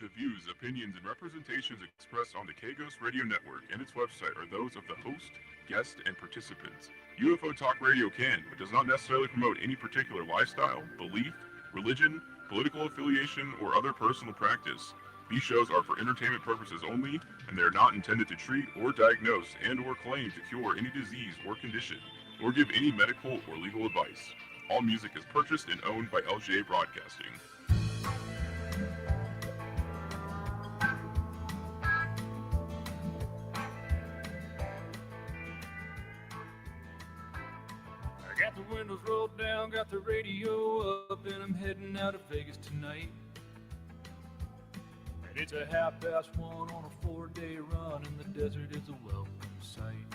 The views, opinions, and representations expressed on the Kagos Radio Network and its website are those of the host, guest, and participants. UFO Talk Radio can, but does not necessarily promote any particular lifestyle, belief, religion, political affiliation, or other personal practice. These shows are for entertainment purposes only, and they are not intended to treat or diagnose and/or claim to cure any disease or condition, or give any medical or legal advice. All music is purchased and owned by LGA Broadcasting. I got the windows rolled down, got the radio up, and I'm heading out of Vegas tonight. And it's a 1:30 on a 4-day run, and the desert is a welcome sight.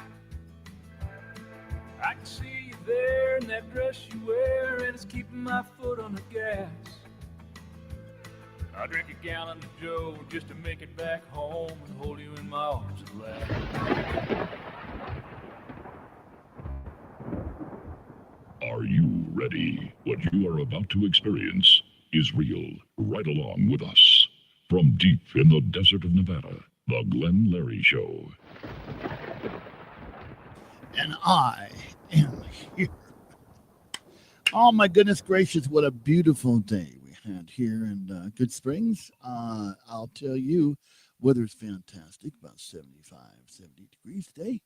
I can see you there in that dress you wear, and it's keeping my foot on the gas. I drink a gallon of Joe just to make it back home and hold you in my arms at last. Are you ready? What you are about to experience is real. Right along with us. From deep in the desert of Nevada, The Glenn Larry Show. And I am here. Oh my goodness gracious, what a beautiful day we had here in Good Springs. I'll tell you, weather's fantastic, about 75, 70 degrees today.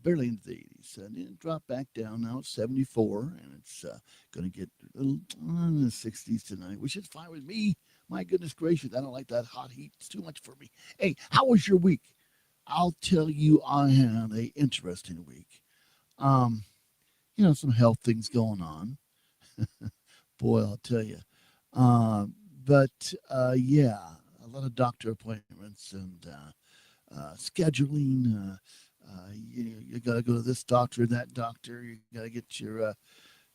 Barely into the 80s. And it dropped back down now. It's 74, and it's going to get a little in the 60s tonight, which is fine with me. My goodness gracious, I don't like that hot heat. It's too much for me. Hey, how was your week? I'll tell you, I had an interesting week. Some health things going on. Boy, I'll tell you. Yeah, a lot of doctor appointments and scheduling. You got to go to this doctor, that doctor. You got to get your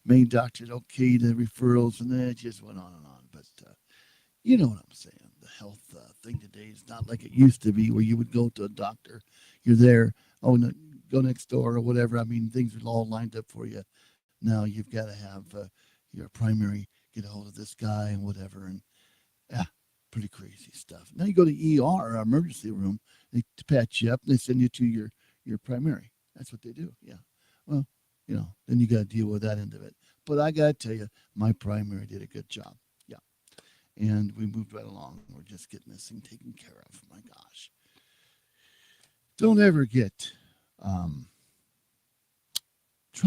main doctor okay to referrals, and then it just went on and on. But you know what I'm saying. The health thing today is not like it used to be, where you would go to a doctor, you're there, oh, no, go next door or whatever. I mean, things are all lined up for you. Now you've got to have your primary, get a hold of this guy and whatever, and pretty crazy stuff. Now you go to ER, emergency room, they patch you up, and they send you to your primary. That's what they do. Yeah. Well, then you got to deal with that end of it. But I got to tell you, my primary did a good job. Yeah. And we moved right along. We're just getting this thing taken care of. My gosh. Don't ever try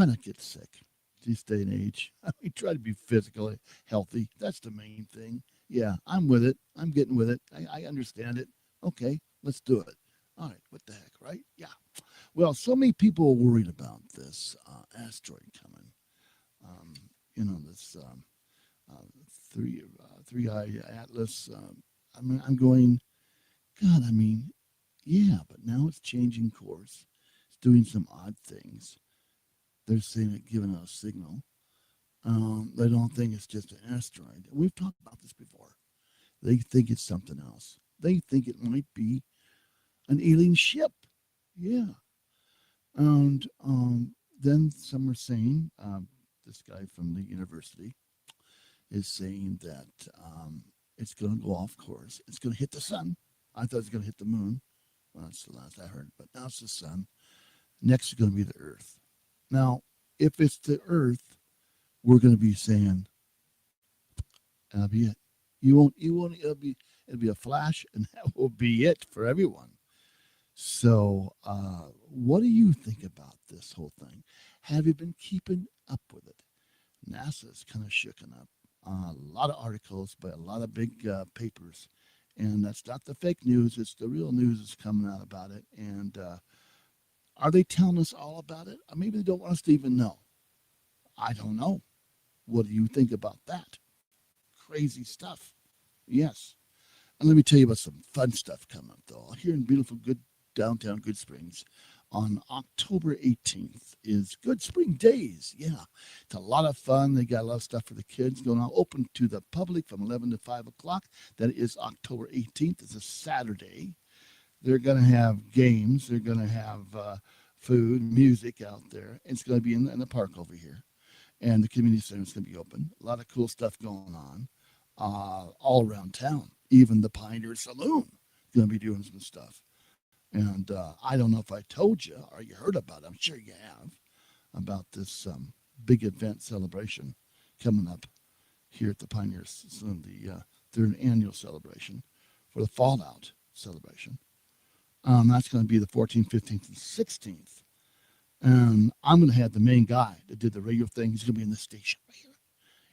not to get sick this day and age. I mean, try to be physically healthy. That's the main thing. Yeah, I'm with it. I'm getting with it. I understand it. Okay, let's do it. All right, what the heck, right? Yeah. Well, so many people are worried about this asteroid coming. This three-eye atlas. I'm going, God, yeah, but now it's changing course. It's doing some odd things. They're saying it giving out a signal. They don't think it's just an asteroid. We've talked about this before. They think it's something else. They think it might be an alien ship. Yeah. And then some are saying, this guy from the university is saying that it's going to go off course. It's going to hit the sun. I thought it was going to hit the moon. Well, that's the last I heard. But now it's the sun. Next is going to be the Earth. Now, if it's the Earth, we're going to be saying, that'll be it. It'll be a flash, and that will be it for everyone. So, what do you think about this whole thing? Have you been keeping up with it? NASA's kind of shooken up. A lot of articles by a lot of big papers. And that's not the fake news. It's the real news that's coming out about it. And are they telling us all about it? Or maybe they don't want us to even know. I don't know. What do you think about that? Crazy stuff. Yes. And let me tell you about some fun stuff coming up, though. Here in beautiful, good downtown Good Springs, on October 18th is Good Spring Days. Yeah, it's a lot of fun. They got a lot of stuff for the kids going on, open to the public from 11 to 5 o'clock. That is October 18th. It's a Saturday. They're going to have games. They're going to have food, music out there. It's going to be in the park over here. And the community center is going to be open. A lot of cool stuff going on. all around town. Even the Pioneer Saloon going to be doing some stuff. And I don't know if I told you or you heard about it. I'm sure you have about this big event celebration coming up here at the Pioneer Saloon. Their annual celebration for the Fallout celebration. That's going to be the 14th, 15th, and 16th. And I'm going to have the main guy that did the radio thing. He's going to be in the station right here.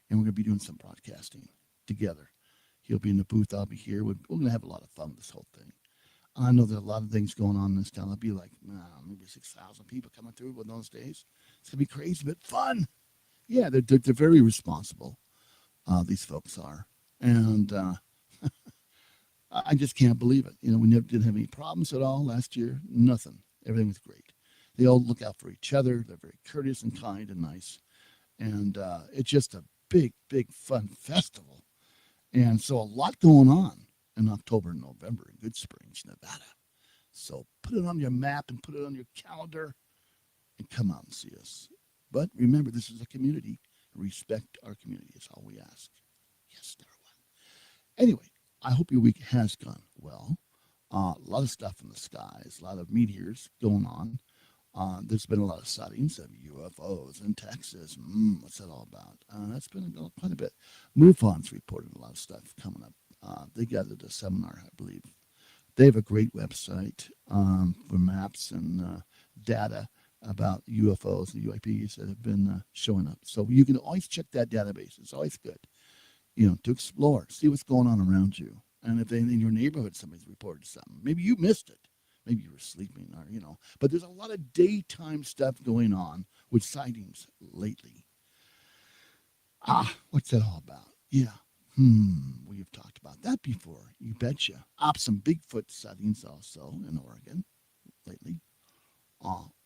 And we're going to be doing some broadcasting together. He'll be in the booth. I'll be here. We're going to have a lot of fun with this whole thing. I know there are a lot of things going on in this town. There'll be like maybe 6,000 people coming through one of those days. It's going to be crazy, but fun. Yeah, they're very responsible. These folks are. And I just can't believe it. We never didn't have any problems at all last year. Nothing. Everything was great. They all look out for each other. They're very courteous and kind and nice. And it's just a big, big fun festival. And so a lot going on in October and November in Good Springs, Nevada. So put it on your map and put it on your calendar and come out and see us. But remember, this is a community. Respect our community is all we ask. Yes, number one. Anyway, I hope your week has gone well. A lot of stuff in the skies, a lot of meteors going on. There's been a lot of sightings of UFOs in Texas. What's that all about? That's been quite a bit. MUFON's reported a lot of stuff coming up. They gathered a seminar, I believe. They have a great website for maps and data about UFOs and UAPs that have been showing up. So you can always check that database. It's always good, to explore, see what's going on around you. And if in your neighborhood somebody's reported something, maybe you missed it. Maybe you were sleeping or, But there's a lot of daytime stuff going on with sightings lately. What's that all about? Yeah. We've talked about that before. You betcha. Some Bigfoot sightings also in Oregon lately.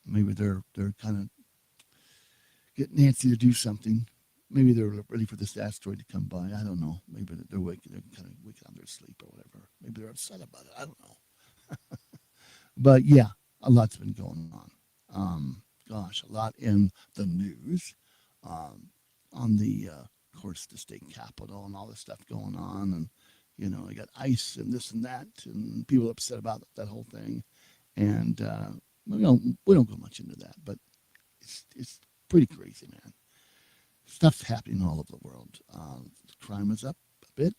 Maybe they're kind of getting antsy to do something. Maybe they're ready for this asteroid to come by. I don't know. Maybe they're kind of waking out of their sleep or whatever. Maybe they're upset about it. I don't know. But yeah, a lot's been going on. A lot in the news. On the, of course, the state capitol and all this stuff going on. And, I got ICE and this and that. And people upset about that whole thing. And, we don't go much into that. But it's pretty crazy, man. Stuff's happening all over the world. Crime is up a bit.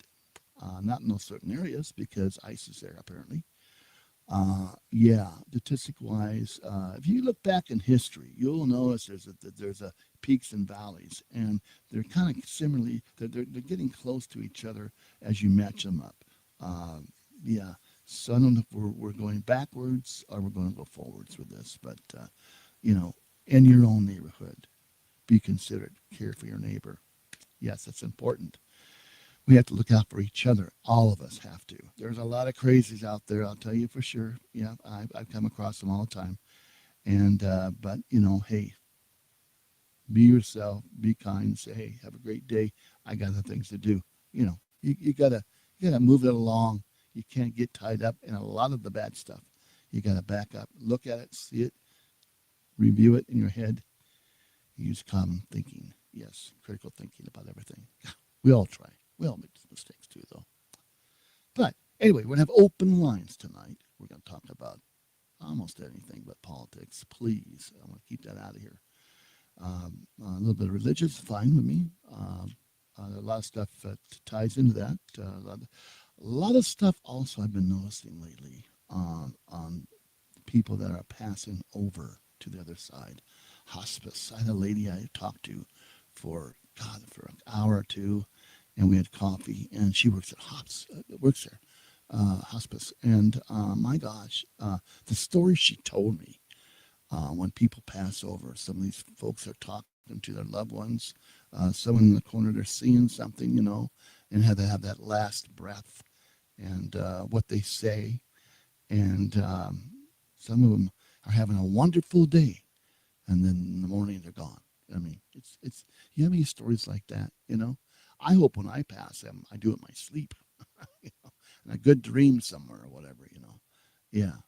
Not in those certain areas because ICE is there, apparently. Statistic-wise, if you look back in history, you'll notice there's a peaks and valleys, and they're kind of similarly, they're getting close to each other as you match them up. So I don't know if we're going backwards or we're going to go forwards with this, but, in your own neighborhood, be considerate, care for your neighbor. Yes, that's important. We have to look out for each other. All of us have to. There's a lot of crazies out there, I'll tell you for sure. Yeah, I've come across them all the time. And, but, hey, be yourself, be kind, say, hey, have a great day. I got other things to do. You gotta move it along. You can't get tied up in a lot of the bad stuff. You gotta back up, look at it, see it, review it in your head. Use common thinking. Yes, critical thinking about everything. We all try. We all make mistakes too, though. But anyway, we're going to have open lines tonight. We're going to talk about almost anything but politics. Please, I want to keep that out of here. A little bit of religious, fine with me. A lot of stuff ties into that. A lot of stuff also I've been noticing lately on people that are passing over to the other side. Hospice. I had a lady I talked to for an hour or two, and we had coffee, and she works at hospice. And my gosh, the story she told me when people pass over, some of these folks are talking to their loved ones. Someone in the corner, they're seeing something, and have to have that last breath and what they say. And some of them are having a wonderful day, and then in the morning they're gone. I mean, it's you have any stories like that, I hope when I pass them, I do it in my sleep, and a good dream somewhere or whatever, Yeah,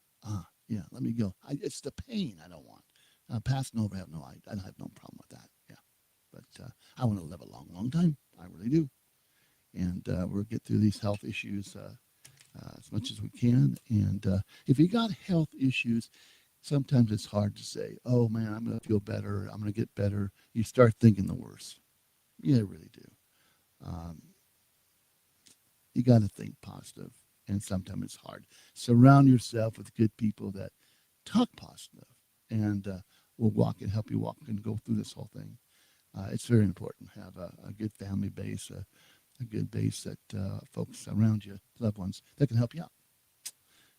let me go. It's the pain I don't want. Passing over, I have no problem with that. Yeah, but I want to live a long, long time. I really do. and we'll get through these health issues as much as we can. And if you got health issues, sometimes it's hard to say, "Oh man, I'm going to feel better. I'm going to get better." You start thinking the worst. Yeah, I really do. Um, you got to think positive, and sometimes it's hard. Surround yourself with good people that talk positive, and will walk and help you walk and go through this whole thing. It's very important to have a good family base, a good base that folks around you, loved ones, that can help you out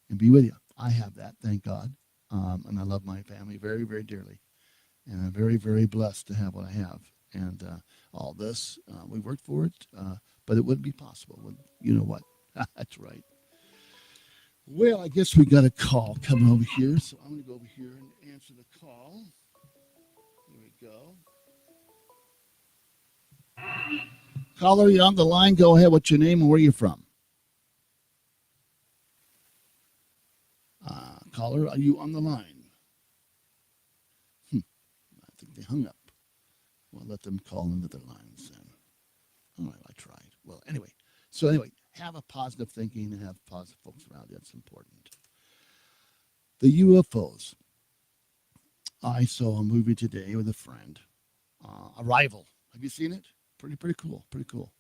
and be with you. I have that, thank God. And I love my family very, very dearly. And I'm very, very blessed to have what I have. And all this, we worked for it, but it wouldn't be possible. You know what? That's right. Well, I guess we got a call coming over here. So I'm going to go over here and answer the call. Here we go. Caller, you on the line? Go ahead. What's your name and where you from? Caller, are you on the line? I think they hung up. Well, let them call into their lines then. All right, I tried. Well, anyway, have a positive thinking and have positive folks around you. That's important. The UFOs. I saw a movie today with a friend. Arrival. Have you seen it? Pretty cool. Pretty cool.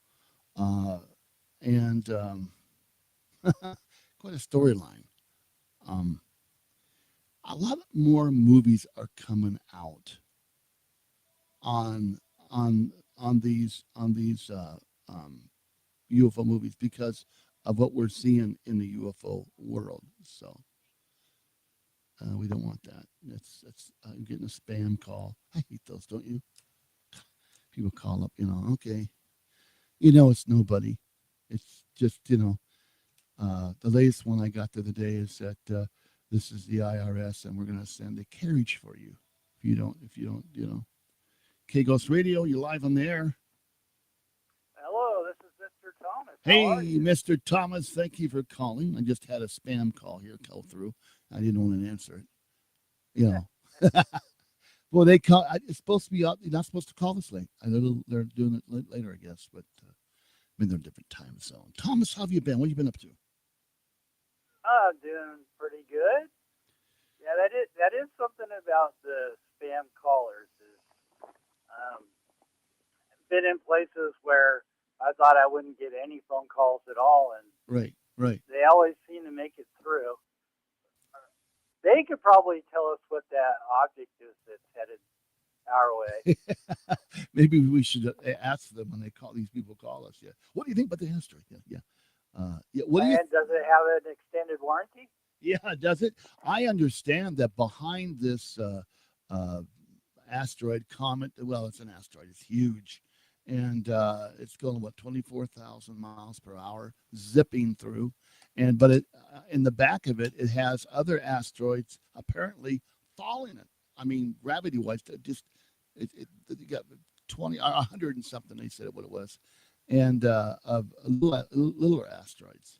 And quite a storyline. A lot more movies are coming out on these UFO movies because of what we're seeing in the UFO world. So we don't want that. That's I'm getting a spam call. I hate those, don't you? People call up, okay, it's nobody. It's just, the latest one I got the other day is that this is the IRS and we're going to send a carriage for you. If you don't, K-Ghost Radio, you're live on the air. Hello, this is Mr. Thomas. Hey, Mr. Thomas, thank you for calling. I just had a spam call here go through. I didn't want to answer it. Well, they call. It's supposed to be out. You're not supposed to call this late. They're doing it later, I guess. But they're a different time zone. Thomas, how have you been? What have you been up to? Doing pretty good. Yeah, that is something about the spam callers. Been in places where I thought I wouldn't get any phone calls at all, and right. they always seem to make it through. They could probably tell us what that object is that's headed our way. Maybe we should ask them when these people call us. Yeah. What do you think about the asteroid? Yeah. Does it have an extended warranty? Yeah, does it? I understand that behind this asteroid comet, well, it's an asteroid. It's huge. And it's going, 24,000 miles per hour, zipping through. But it in the back of it, it has other asteroids apparently following it. I mean, gravity-wise, it got 20 or 100 and something. They said what it was, and of littler asteroids.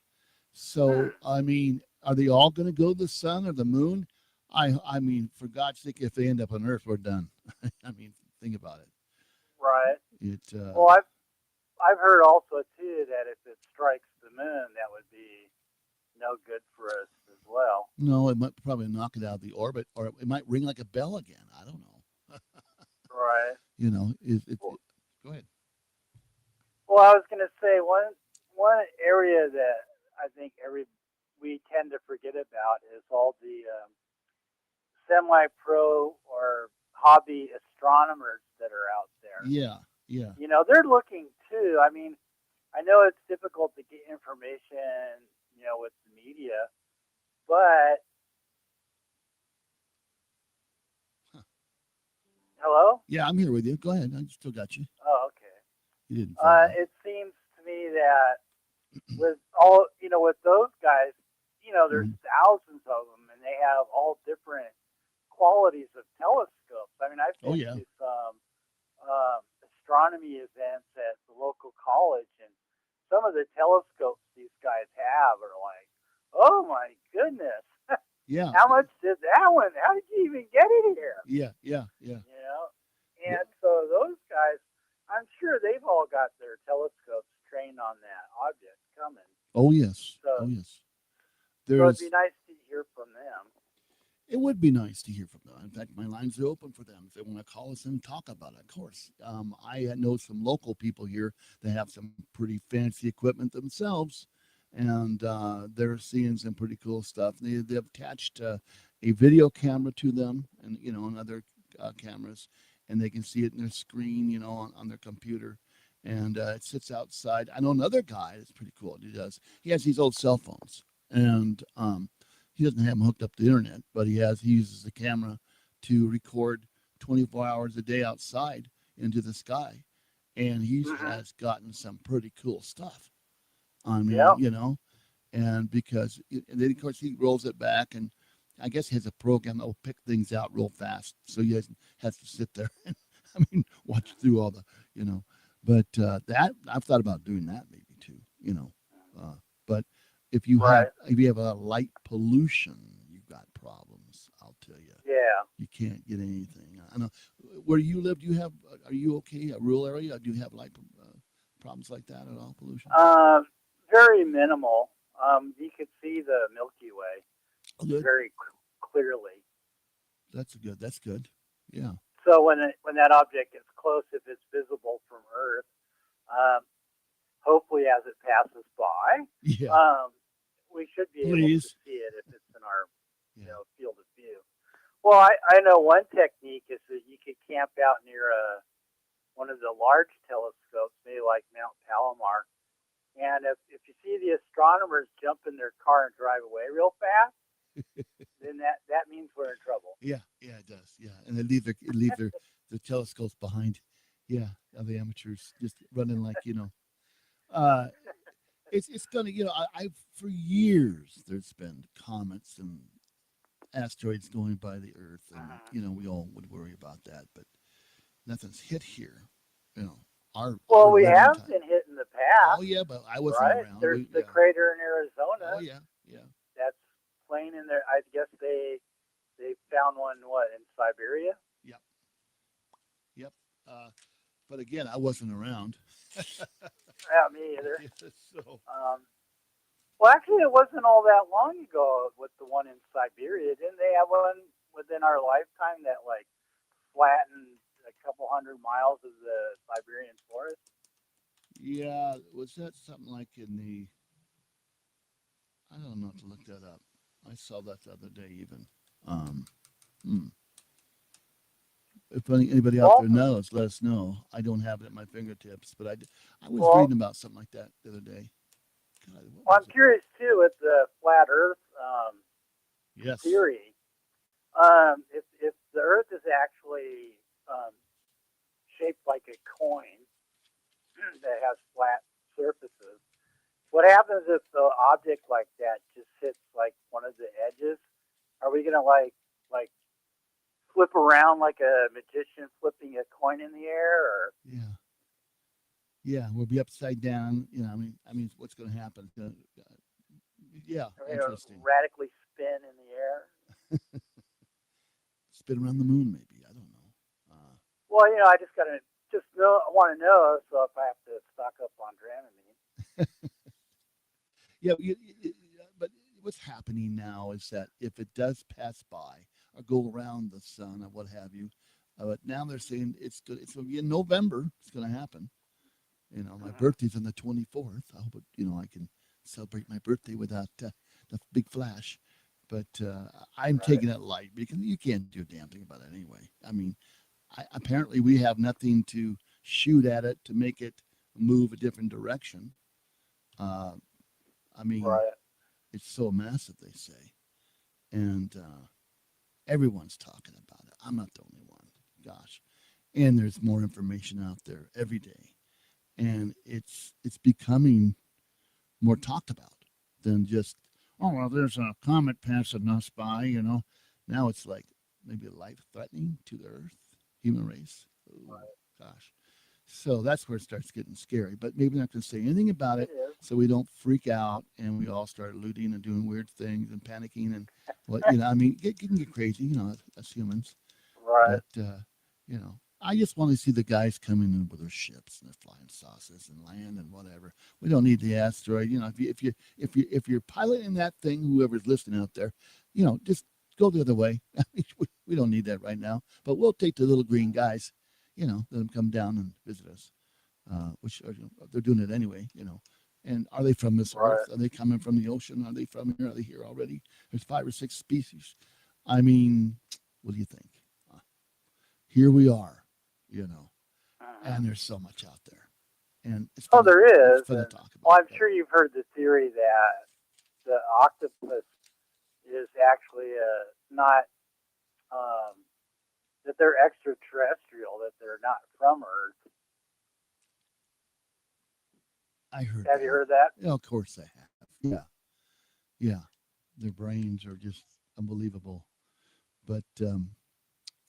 So, I mean, are they all going to go to the sun or the moon? I mean, for God's sake, if they end up on Earth, we're done. I mean, think about it. Right. Well, I've heard also too that if it strikes the moon, that would be no good for us as well. No, it might probably knock it out of the orbit, or it might ring like a bell again. I don't know. Right. Go ahead. Well, I was going to say one area that I think we tend to forget about is all the semi-pro or hobby astronomers that are out there. Yeah. They're looking too. I mean, I know it's difficult to get information, with the media, but Hello? Yeah, I'm here with you. Go ahead. I still got you. Oh, okay. You didn't. It seems to me that with all, with those guys, there's thousands of them, and they have all different qualities of telescopes. I mean, I've been to some astronomy events at the local college, and some of the telescopes these guys have are like, oh my goodness. Yeah. How much did that one? How did you even get it here? Yeah. And so those guys, I'm sure they've all got their telescopes trained on that object coming. Oh yes. So, Oh yes. so There's. it'd be nice to hear from them. It would be nice to hear from them. In fact, my lines are open for them if they want to call us and talk about it. Of course, I know some local people here that have some pretty fancy equipment themselves, and they're seeing some pretty cool stuff. They've attached a video camera to them, and and other cameras, and they can see it in their screen, on their computer, and it sits outside. I know another guy that's pretty cool. He has these old cell phones, and he doesn't have them hooked up to the internet, but he uses the camera to record 24 hours a day outside into the sky, and he has gotten some pretty cool stuff. I mean, Yeah. and and then of course he rolls it back, and I guess he has a program that will pick things out real fast, so he has to sit there and watch through all the, but that I've thought about doing that maybe too, but if you Right. have a light pollution, you've got problems. I'll tell you, Yeah. you can't get anything. I know where you live. Are you okay? A rural area? Do you have light problems like that at all? Pollution? Very minimal. You could see the Milky Way Oh, good. very clearly. That's good. That's good. Yeah. So when that object gets close, if it's visible from Earth, um, hopefully as it passes by, Yeah. we should be able to Please. see it if it's in our Yeah. field of view. Well, I know one technique is that you could camp out near one of the large telescopes, maybe like Mount Palomar, and if you see the astronomers jump in their car and drive away real fast, then that means we're in trouble. Yeah. Yeah. It does. Yeah. And they leave their telescopes behind. Yeah. The amateurs just running like Uh, it's gonna, I for years there's been comets and asteroids going by the Earth, and we all would worry about that, but nothing's hit here. Our Well, we living have time. been hit in the Oh past, yeah, but I wasn't right? around. There's the Yeah. crater in Arizona Oh yeah, yeah, that's playing in there. I guess they found one in Siberia. yep, yep. But again, I wasn't around. Yeah, me either. So Well, actually, it wasn't all that long ago with the one in Siberia. Didn't they have one within our lifetime that flattened a couple hundred miles of the Siberian forest? yeah, was that something like in the? I don't know to look that up. I saw that the other day even. Um, hmm. If anybody out there knows, let us know. I don't have it at my fingertips, but I was Well, reading about something like that the other day. God, what well, was I'm it? curious too with the flat Earth Yes. theory. If the Earth is actually shaped like a coin that has flat surfaces, what happens if the object like that just hits like one of the edges? Are we gonna like flip around like a magician flipping a coin in the air, or Yeah. Yeah. We'll be upside down. What's going to happen? Yeah. are we gonna Interesting. radically spin in the air? Spin around the moon, maybe. I don't know. Well, I I want to know, so if I have to stock up on Dramamine. Yeah. But what's happening now is that if it does pass by or go around the sun or what have you, but now they're saying it's good. It's going to be in November. It's going to happen. My birthday's on the 24th. I hope I can celebrate my birthday without the big flash. But I'm taking it light because you can't do a damn thing about it anyway. Apparently we have nothing to shoot at it to make it move a different direction. Right. It's so massive, they say, and everyone's talking about it. I'm not the only one. Gosh, and there's more information out there every day, and it's becoming more talked about than just, oh well, there's a comet passing us by. Now it's like maybe life threatening to the Earth, human race. Oh, gosh. So that's where it starts getting scary. But maybe not going to say anything about it, It is. so we don't freak out and we all start looting and doing weird things and panicking and it can get crazy, as humans. Right. But I just want to see the guys coming in with their ships and their flying saucers and land and whatever. We don't need the asteroid. You know, if you're piloting that thing, whoever's listening out there, you know, just go the other way. We don't need that right now. But we'll take the little green guys, you know, let them come down and visit us. Which are, they're doing it anyway, you know. And are they from this earth? Are they coming from the ocean? Are they from here? Are they here already? There's 5 or 6 species. I mean, what do you think? Here we are, you know, and there's so much out there. And it's fun there is. It's fun to talk about. Well, I'm sure you've heard the theory that the octopus is actually not, that they're extraterrestrial, that they're not from Earth. I heard. Have you heard that? Yeah, of course I have. Yeah. Yeah. Their brains are just unbelievable. But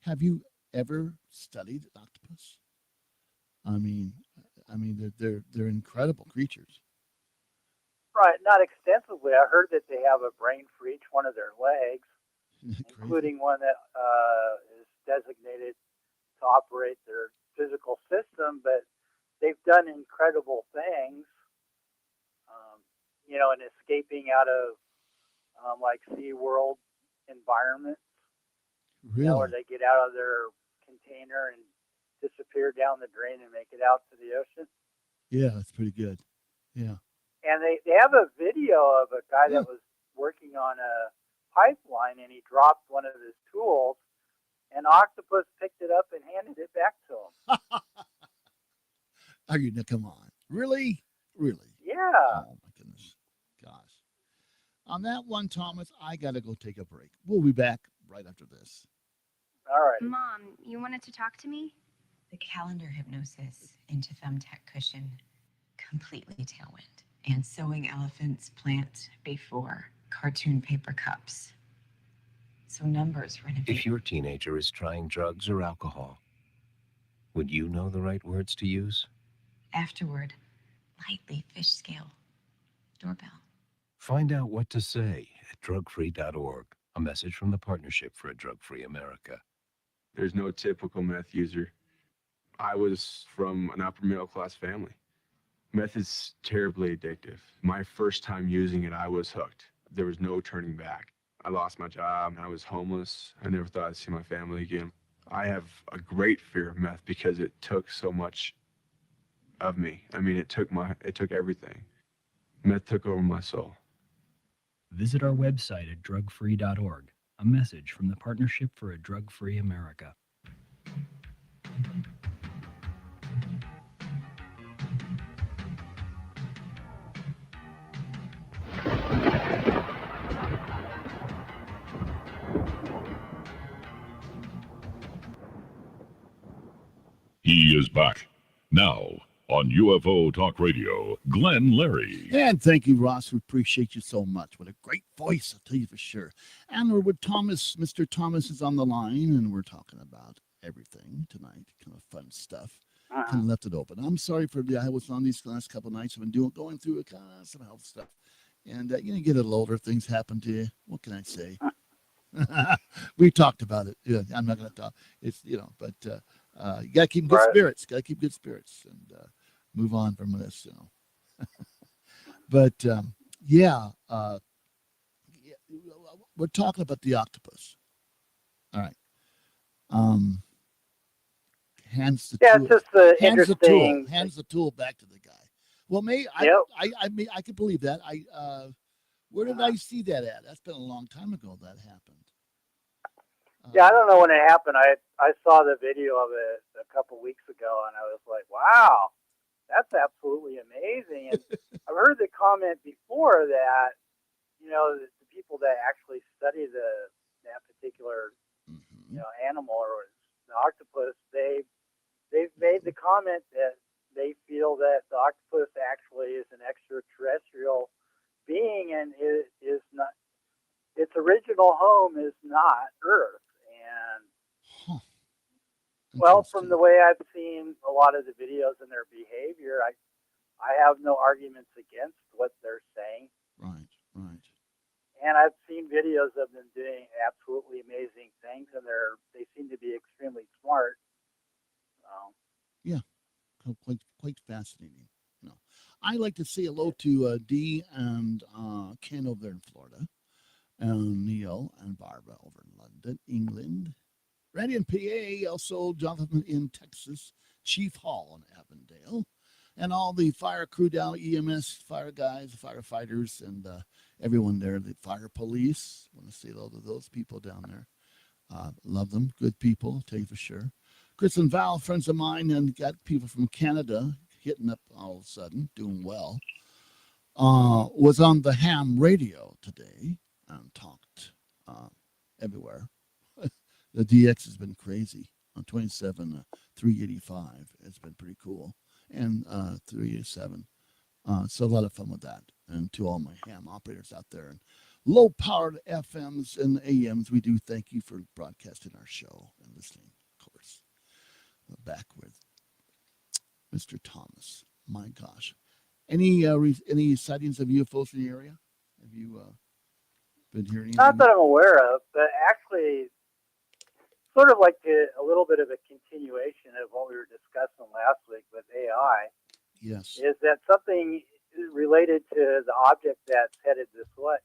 have you ever studied octopus? I mean, they're incredible creatures. Right, not extensively. I heard that they have a brain for each one of their legs, including one that is designated to operate their physical system. But they've done incredible things, you know, in escaping out of like SeaWorld environments, Really? you know, where they get out of their container and disappear down the drain and make it out to the ocean. Yeah, that's pretty good. Yeah. And they have a video of a guy that was working on a pipeline, and he dropped one of his tools, and octopus picked it up and handed it back to him. Are you? Come on. Really? Really? Yeah. Oh, my goodness. Gosh. On that one, Thomas, I got to go take a break. We'll be back right after this. All right. Mom, you wanted to talk to me? The calendar hypnosis into thumbtack cushion, completely tailwind. And sewing elephants plant before cartoon paper cups. So numbers renovate. If your teenager is trying drugs or alcohol, would you know the right words to use? Afterward, lightly fish scale. Doorbell. Find out what to say at drugfree.org. A message from the Partnership for a Drug-Free America. There's no typical meth user. I was from an upper middle class family. Meth is terribly addictive. My first time using it, I was hooked. There was no turning back. I lost my job. I was homeless. I never thought I'd see my family again. I have a great fear of meth because it took so much of me. I mean, it took everything. Meth took over my soul. Visit our website at drugfree.org. A message from the Partnership for a Drug-Free America. He is back. Now, on UFO Talk Radio, Glenn Larry. And thank you, Ross. We appreciate you so much. What a great voice, I'll tell you for sure. And we're with Thomas. Mr. Thomas is on the line, and we're talking about everything tonight. Kind of fun stuff. Kind of left it open. I'm sorry for I was on these last couple of nights. I've been going through some health stuff. And, you know, you get a little older, things happen to you. What can I say? We talked about it. Yeah, I'm not going to talk. It's, you know, but you got to keep good spirits. Got to keep good spirits and move on from this, you know. But, we're talking about the octopus. All right. Hands the tool. It's just the interesting. Hands the tool back to the guy. Well, I could believe that. Where did I see that at? That's been a long time ago that happened. Yeah, I don't know when it happened. I saw the video of it a couple weeks ago, and I was like, wow, that's absolutely amazing. And I've heard the comment before that, you know, the people that actually study that particular, you know, animal or the octopus, they've made the comment that they feel that the octopus actually is an extraterrestrial being, and it is not. Its original home is not Earth. And well, from the way I've seen a lot of the videos and their behavior, I have no arguments against what they're saying. Right. And I've seen videos of them doing absolutely amazing things, and they seem to be extremely smart. Yeah, quite fascinating. You know, I like to say hello to Dee and Ken over there in Florida, and Neil and Barbara over in London, England. Randy in PA, also Jonathan in Texas, Chief Hall in Avondale, and all the fire crew down, EMS, fire guys, firefighters, and everyone there, the fire police. I want to say hello to those people down there. Love them, good people, I'll tell you for sure. Chris and Val, friends of mine, and got people from Canada hitting up all of a sudden, doing well. Was on the ham radio today and talked everywhere. The DX has been crazy on 27, 385. It's been pretty cool. And 387. So a lot of fun with that. And to all my ham operators out there and low powered FMs and AMs, we do thank you for broadcasting our show and listening, of course. Back with Mr. Thomas. My gosh. Any sightings of UFOs in the area? Have you been hearing anything? Not that I'm aware of, but actually, sort of like a little bit of a continuation of what we were discussing last week with AI. Yes. Is that something related to the object that's headed this way?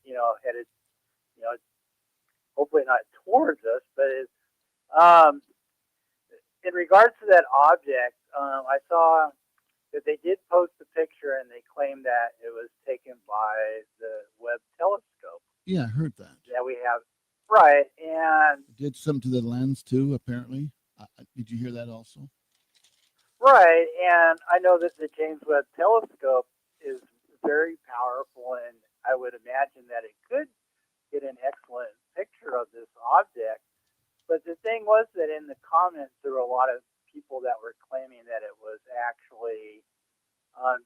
Hopefully not towards us, but it's, in regards to that object, I saw that they did post a picture and they claimed that it was taken by the Webb telescope. Yeah, I heard that. That we have. Right, and Did some to the lens too, apparently. Did you hear that also? right, and I know that the James Webb telescope is very powerful, and I would imagine that it could get an excellent picture of this object. But the thing was that in the comments, there were a lot of people that were claiming that it was actually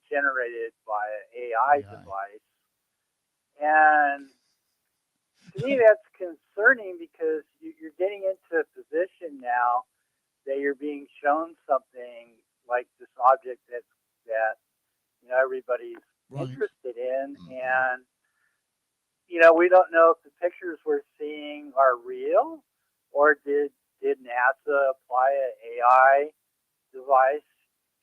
generated by an AI device. And to me, that's concerning because you're getting into a position now that you're being shown something like this object that everybody's interested in, and we don't know if the pictures we're seeing are real, or did NASA apply an AI device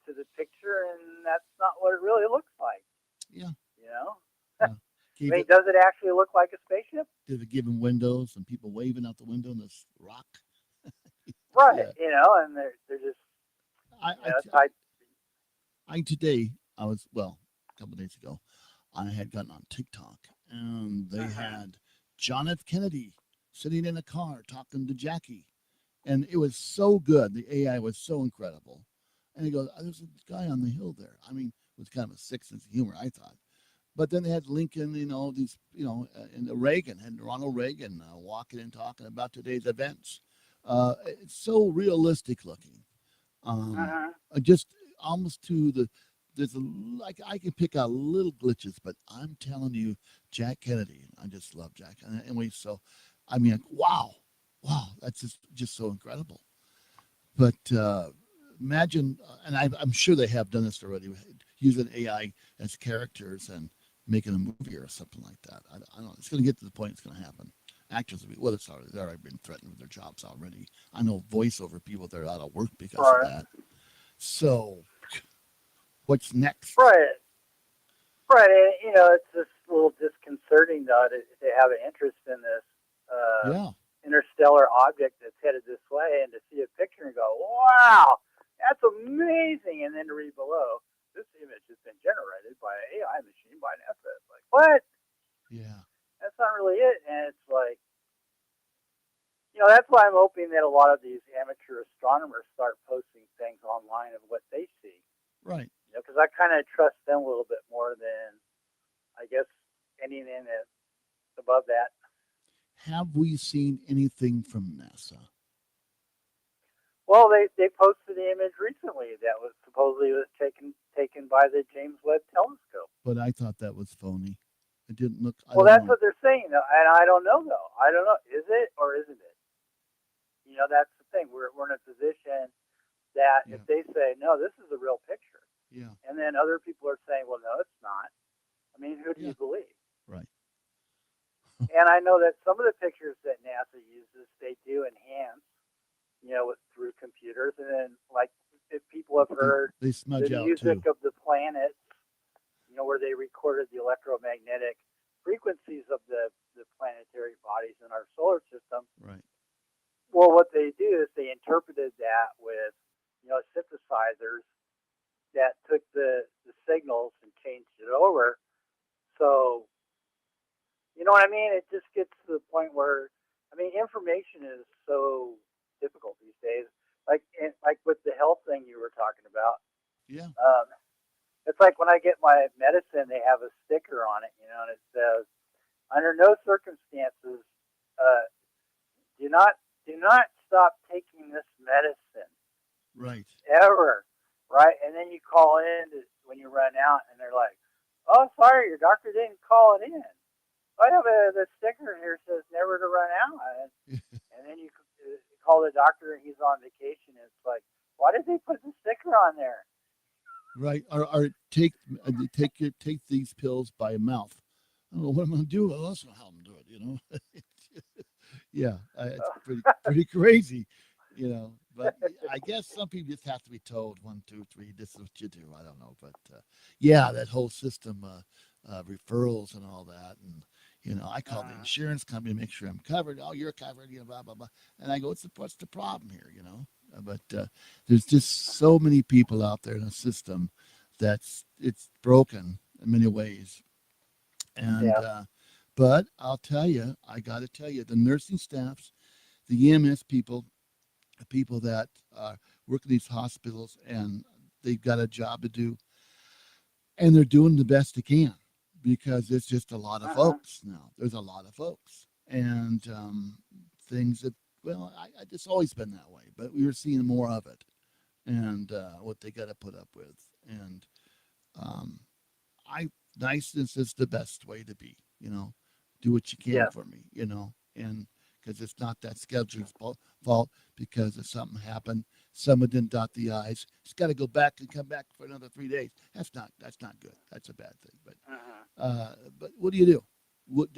to the picture, and that's not what it really looks like. Yeah. I mean, does it actually look like a spaceship? Did it give them windows and people waving out the window in this rock? Right, and they're just. Today, a couple of days ago, I had gotten on TikTok and they had John F. Kennedy sitting in a car talking to Jackie. And it was so good. The AI was so incredible. And he goes, there's a guy on the hill there. I mean, it was kind of a sick sense of humor, I thought. But then they had Lincoln, and Reagan, and Ronald Reagan walking and talking about today's events. It's so realistic looking. Just almost to I can pick out little glitches, but I'm telling you, Jack Kennedy, I just love Jack. And so, I mean, wow, that's just so incredible. But imagine, and I'm sure they have done this already, using AI as characters and making a movie or something like that. I don't know. It's going to get to the point it's going to happen. Actors will be, they've already been threatened with their jobs already. I know voiceover people, they're out of work because of that. So, what's next? Right. It's just a little disconcerting, though, to have an interest in this interstellar object that's headed this way, and to see a picture and go, wow, that's amazing. And then to read below, this image has been generated by an AI machine by NASA. It's like, what? Yeah. That's not really it. And it's like, that's why I'm hoping that a lot of these amateur astronomers start posting things online of what they see. Right. Because I kind of trust them a little bit more than, I guess, anything that's above that. Have we seen anything from NASA? Well, they posted the image recently that was supposedly taken by the James Webb telescope. But I thought that was phony. It didn't look. Well, that's what they're saying, though, and I don't know, though. I don't know. Is it or isn't it? That's the thing. We're in a position that if they say no, this is a real picture. Yeah. And then other people are saying, well, no, it's not. I mean, who do you believe? Right. And I know that some of the pictures that NASA uses, they do enhance, through computers. And then, like if people have heard They the smudge out music too. of the planets, where they recorded the electromagnetic frequencies of the planetary bodies in our solar system. Right. Well, what they do is they interpreted that with, synthesizers that took the signals and changed it over. So, you know what I mean? It just gets to the point where, information is so difficult these days. Like with the health thing you were talking about. Yeah. It's like when I get my medicine, they have a sticker on it, and it says, "Under no circumstances, do not stop taking this medicine Right. ever." Right? And then you call in when you run out, and they're like, "Oh, sorry, your doctor didn't call it in. I have the sticker here says never to run out." And then you call the doctor, and he's on vacation. And it's like, why did they put the sticker on there? Right. Or take these pills by mouth. I don't know what I'm going to do. Well, that's not how I'm doing it. Yeah, it's pretty crazy, But I guess some people just have to be told 1, 2, 3. This is what you do. I don't know, but yeah, that whole system, referrals and all that, and I call the insurance company to make sure I'm covered. Oh, you're covered. Blah blah blah. And I go, what's the problem here? But there's just so many people out there in the system it's broken in many ways. And but I'll tell you, I got to tell you, the nursing staffs, the EMS people, the people that work in these hospitals, and they've got a job to do, and they're doing the best they can because it's just a lot of folks now. There's a lot of folks, and things that, well, it's always been that way, but we were seeing more of it, and what they got to put up with, and niceness is the best way to be. Do what you can for me, and because it's not that scheduler's fault, because if something happened, someone didn't dot the I's, it's got to go back and come back for another 3 days. That's not good. That's a bad thing. But what do you do?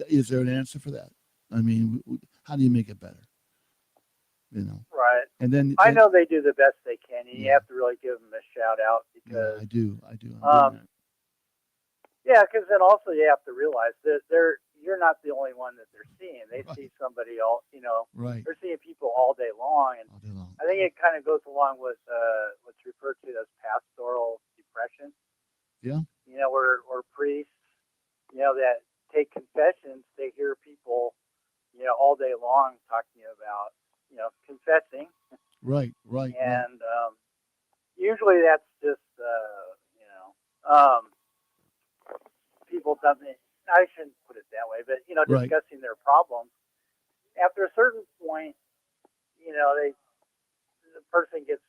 Is there an answer for that? How do you make it better? Right. And then I know they do the best they can, and you have to really give them a shout out because I do. Yeah, because then also you have to realize that you're not the only one that they're seeing. They see somebody Right. They're seeing people all day long, and All day long. I think it kind of goes along with what's referred to as pastoral depression. Yeah. Where priests, that take confessions, they hear people, all day long talking about, confessing. Right. And usually that's just, people doesn't. I shouldn't put it that way, but discussing their problems. After a certain point, the person gets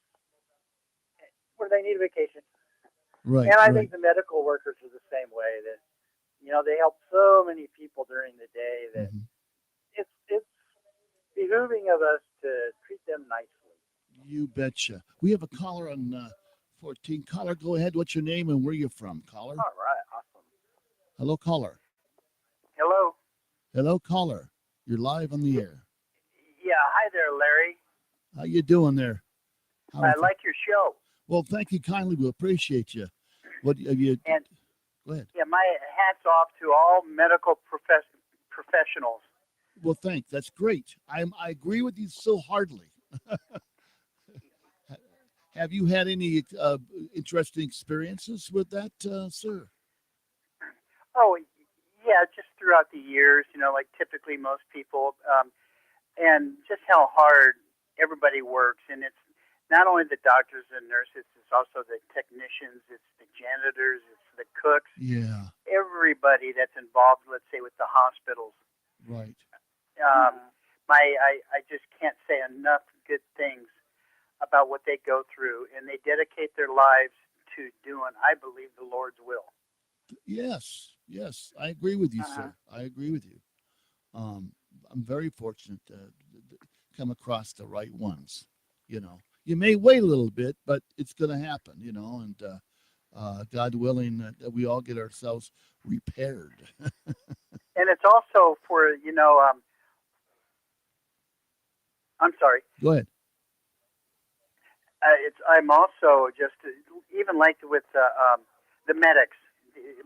where they need a vacation. Right. And I think the medical workers are the same way. That they help so many people during the day that it's behooving of us to treat them nicely. You betcha. We have a caller on 14. Caller, go ahead. What's your name and where you from, caller? All right, awesome. Hello, caller. Hello. Hello, caller. You're live on the air. Yeah, hi there, Larry. How you doing there? I like your show. Well, thank you kindly. We appreciate you. What have you? And go ahead. Yeah, my hat's off to all medical professionals. Well, thanks. That's great. I agree with you so heartily. Have you had any interesting experiences with that, sir? Oh, yeah, just throughout the years, like typically most people, and just how hard everybody works. And it's not only the doctors and nurses, it's also the technicians, it's the janitors, it's the cooks. Yeah. Everybody that's involved, let's say, with the hospitals. Right. I just can't say enough good things about what they go through, and they dedicate their lives to doing, I believe, the Lord's will. Yes, I agree with you, sir. I agree with you. I'm very fortunate to come across the right ones. You may wait a little bit, but it's going to happen. And God willing, that we all get ourselves repaired. And it's also for I'm sorry. Go ahead. I'm also just even like with the medics.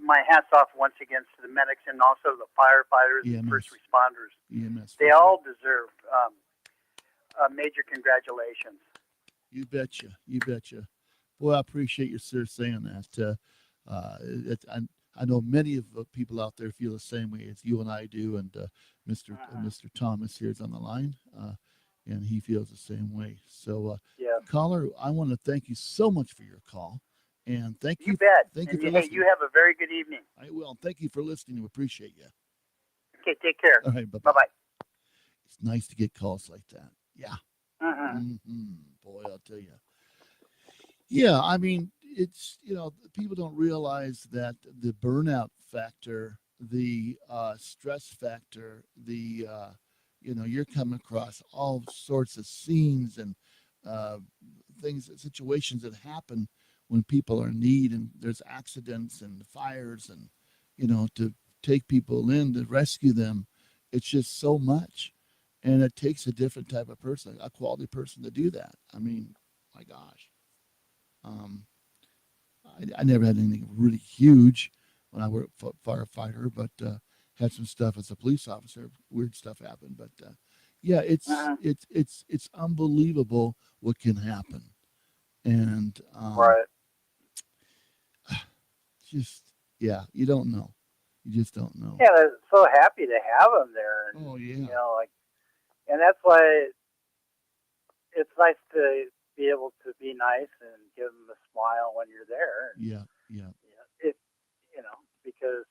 My hats off once again to the medics and also the firefighters and EMS. first responders. EMS. They all deserve major congratulations. You betcha. You betcha. Boy, I appreciate you, sir, saying that. I know many of the people out there feel the same way as you and I do, and Mr. Thomas here is on the line, and he feels the same way. So, Yeah. caller, I want to thank you so much for your call, and thank you. You bet. Thank you And for hey, listening. you have a very good evening. I will. Thank you for listening. We appreciate you. Okay, take care. All right, Bye bye. It's nice to get calls like that. Yeah. Mm-hmm. Boy, I'll tell you. Yeah, I mean, it's, people don't realize that the burnout factor, the stress factor, you're coming across all sorts of scenes and situations that happen when people are in need, and there's accidents and fires, and, to take people in to rescue them. It's just so much. And it takes a different type of person, a quality person, to do that. I mean, my gosh. I never had anything really huge when I worked firefighter, but had some stuff as a police officer. Weird stuff happened, but yeah, it's unbelievable what can happen, and Right. just you don't know, you just don't know. Yeah, they're so happy to have them there. And, Oh yeah. And that's why it's nice to be able to be nice and give them a smile when you're there. Yeah. Because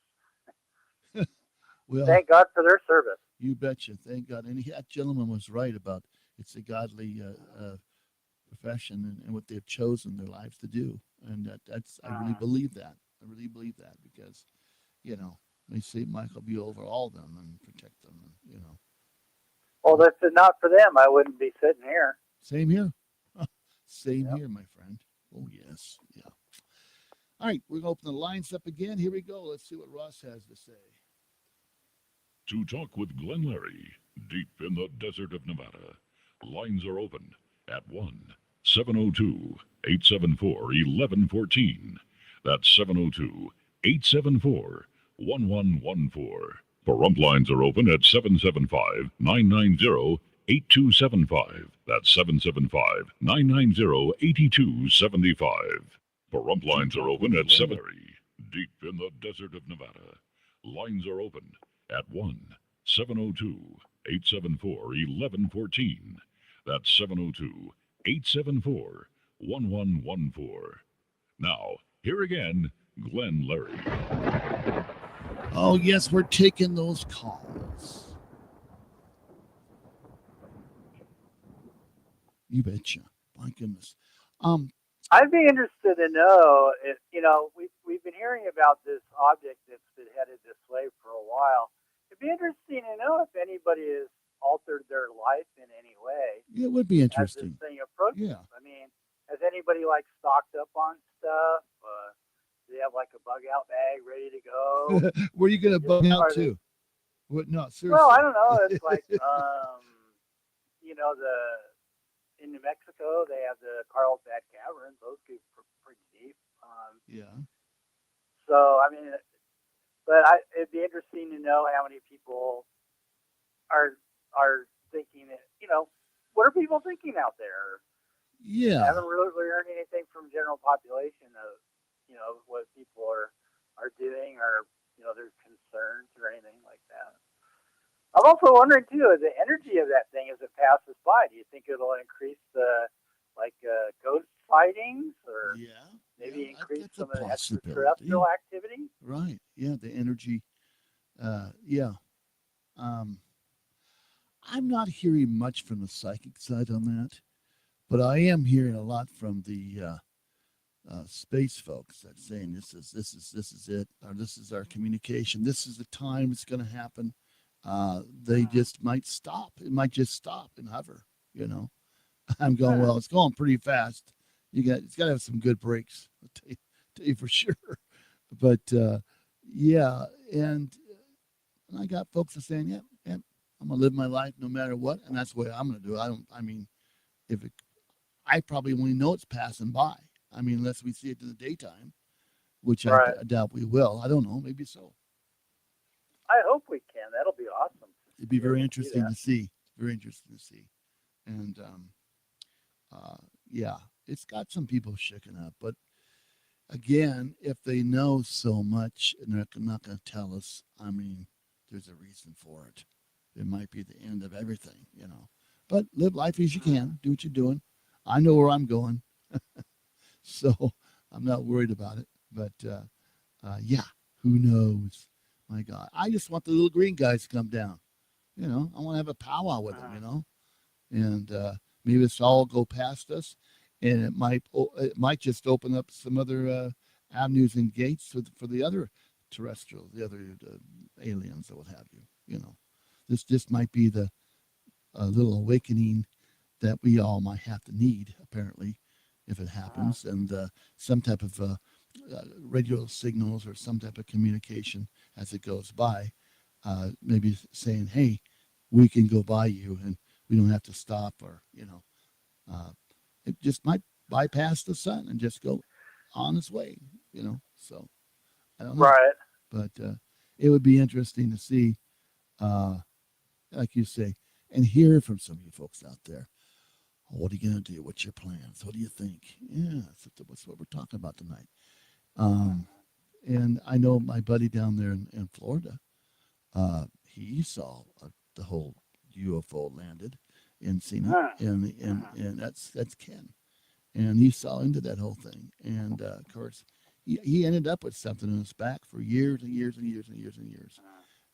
Well, thank God for their service. you betcha. Thank God. And that gentleman was right about it's a godly profession and what they've chosen their lives to do. And that's I really believe that. I really believe that because, they say Michael be over all of them and protect them. And, Well, if it's not for them, I wouldn't be sitting here. Same here. Same here, my friend. Oh, yes. Yeah. All right. We're going to open the lines up again. Here we go. Let's see what Ross has to say. To talk with Glenn Larry, deep in the desert of Nevada. Lines are open at 1-702-874-1114. That's 702-874-1114. Pahrump lines are open at 775-990-8275. That's 775-990-8275. Pahrump lines are open at 7. Deep in the desert of Nevada. Lines are open at 1-702-874-1114. That's 702-874-1114. Now, here again, Glenn Larry. Oh, yes, we're taking those calls. You betcha. My goodness. I'd be interested to know if, we've been hearing about this object that's been headed this way for a while. It'd be interesting to know if anybody has altered their life in any way. Yeah, it would be As interesting. this thing approaches. Yeah. I mean, has anybody stocked up on stuff? Do they have a bug out bag ready to go? Where are you going to bug out Are they- to? What? No, seriously. Well, I don't know. It's in New Mexico, they have the Carlsbad Caverns. Those go pretty deep. Yeah. So, I mean, it'd be interesting to know how many people are thinking that, what are people thinking out there? Yeah. I haven't really heard anything from general population of, what people are doing or, their concerns or anything like that. I'm also wondering too, the energy of that thing as it passes by. Do you think it'll increase the ghost sightings or maybe increase that's a some of the possibility. extraterrestrial activity? Right. Yeah. The energy. Yeah. I'm not hearing much from the psychic side on that, but I am hearing a lot from the space folks that saying this is it, or this is our communication. This is the time it's going to happen. They just might stop. It might just stop and hover. I'm going, well, it's going pretty fast. It's got to have some good brakes. I'll tell you for sure. But yeah, and I got folks that are saying, yeah, I'm gonna live my life no matter what, and that's the way I'm gonna do it. I probably only know it's passing by. I mean, unless we see it in the daytime, which Right. I doubt we will. I don't know. Maybe so. I hope we can. That'll be awesome. It'd be very See interesting that. to see. Very interesting to see. And yeah, it's got some people shaken up. But again, if they know so much and they're not going to tell us, I mean, there's a reason for it. It might be the end of everything, you know. But live life as you can. Do what you're doing. I know where I'm going, so I'm not worried about it. But yeah, who knows? My God, I just want the little green guys to come down. You know, I want to have a powwow with them. You know, and maybe it's all go past us, and it might just open up some other avenues and gates for the other terrestrials, the other aliens or what have you. You know, this just might be the little awakening that we all might have to need, apparently, if it happens, and some type of radio signals or some type of communication as it goes by, maybe saying, "Hey, we can go by you, and we don't have to stop," or you know, it just might bypass the sun and just go on its way. You know, so I don't know, Right. but it would be interesting to see, like you say, and hear from some of you folks out there. What are you going to do? What's your plans? What do you think? Yeah, that's what we're talking about tonight. And I know my buddy down there in Florida, he saw the whole UFO landed and seen it, and that's Ken, and he saw into that whole thing, and of course, he ended up with something in his back for years and years and years and years and years,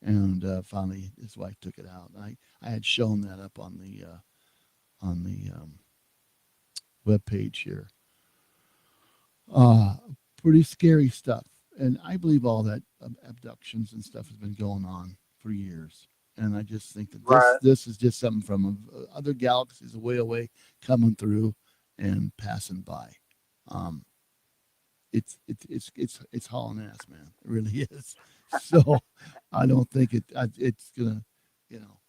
and finally his wife took it out. And I had shown that up on the web page here. Pretty scary stuff, and I believe all that abductions and stuff has been going on for years. And I just think that Right. this is just something from other galaxies way away coming through and passing by. It's hauling ass, man. It really is. So I don't think it's gonna, you know,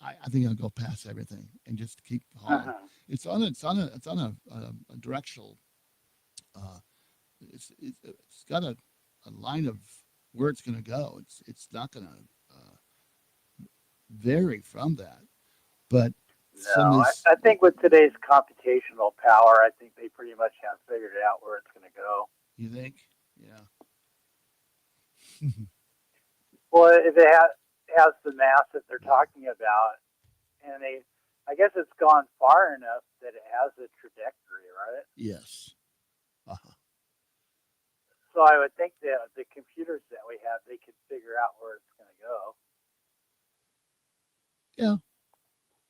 I think I'll go past everything and just keep hauling. It's on a directional. It's got a line of where it's going to go. It's not going to vary from that. But some No, of this, I think with today's computational power, I think they pretty much have figured out where it's going to go. you think, yeah, Well, if it has the mass that they're talking about, and I guess it's gone far enough that it has a trajectory, right? yes, uh-huh. So I would think that the computers that we have, they could figure out where it's going to go.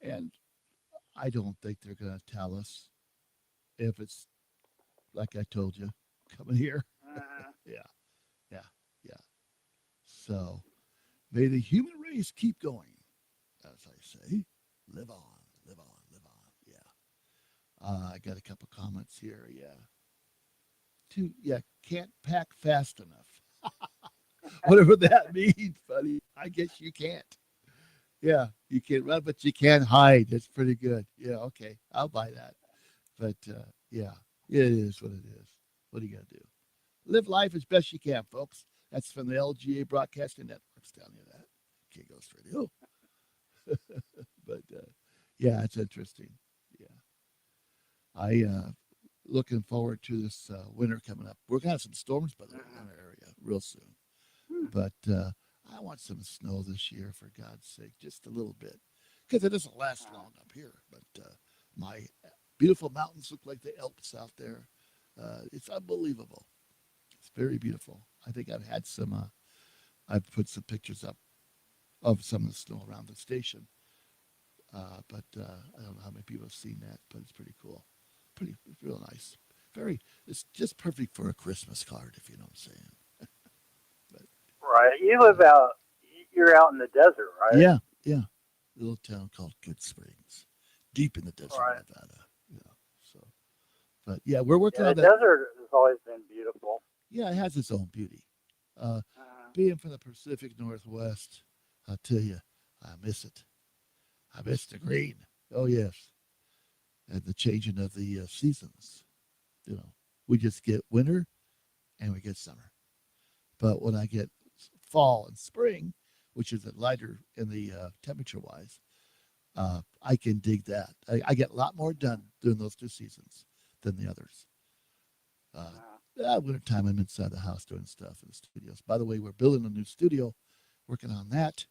Yeah, and I don't think they're going to tell us if it's like I told you coming here. Yeah, yeah, yeah. So may the human race keep going, as I say. Live on, live on, live on. Yeah. I got a couple comments here. Yeah. Can't pack fast enough. Whatever that means, buddy. I guess you can't. Yeah, you can run, but you can't hide. That's pretty good. Yeah, okay. I'll buy that. But yeah, it is what it is. What are you going to do? Live life as best you can, folks. That's from the LGA Broadcasting Network's telling you that. K-Ghost Radio. But yeah, it's interesting. Yeah. I looking forward to this winter coming up. We're going to have some storms by the way in our area real soon. But I want some snow this year, for God's sake, just a little bit, because it doesn't last long up here. But my beautiful mountains look like the Alps out there. It's unbelievable. It's very beautiful. I think I've had some. I've put some pictures up of some of the snow around the station. But I don't know how many people have seen that, but it's pretty cool. Pretty real nice. It's just perfect for a Christmas card, if you know what I'm saying. Right. You're out in the desert, right? Yeah. A little town called Good Springs, deep in the desert of Nevada. Yeah. So, but yeah, we're working on the that. desert has always been beautiful. Yeah, it has its own beauty. Being from the Pacific Northwest, I'll tell you, I miss it. I miss the green. Oh yes. and the changing of the seasons. You know, we just get winter and we get summer. But when I get fall and spring, which is lighter in the temperature wise, I can dig that. I get a lot more done during those two seasons than the others. Wintertime, I'm inside the house doing stuff in the studios. By the way, we're building a new studio, working on that.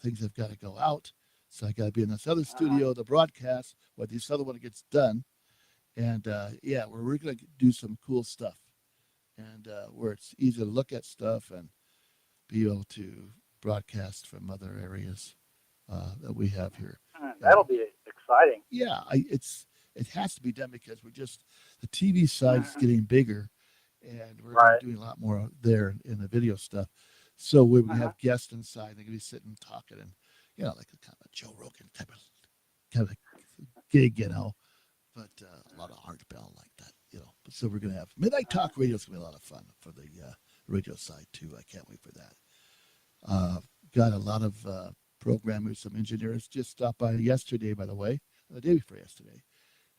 Things have got to go out. So I got to be in this other studio to broadcast while this other one gets done. And we're going to do some cool stuff. And where it's easy to look at stuff and be able to broadcast from other areas that we have here. That'll be exciting. Yeah, it has to be done because the TV side's getting bigger, and we're gonna be doing a lot more there in the video stuff. So we're gonna have guests inside. They're gonna be sitting talking, and like a kind of Joe Rogan type of gig, but a lot of Art Bell like that, So we're gonna have Midnight Talk Radio. Is gonna be a lot of fun for the radio side too. I can't wait for that. Got a lot of programmers, some engineers just stopped by yesterday, by the way, the day before yesterday.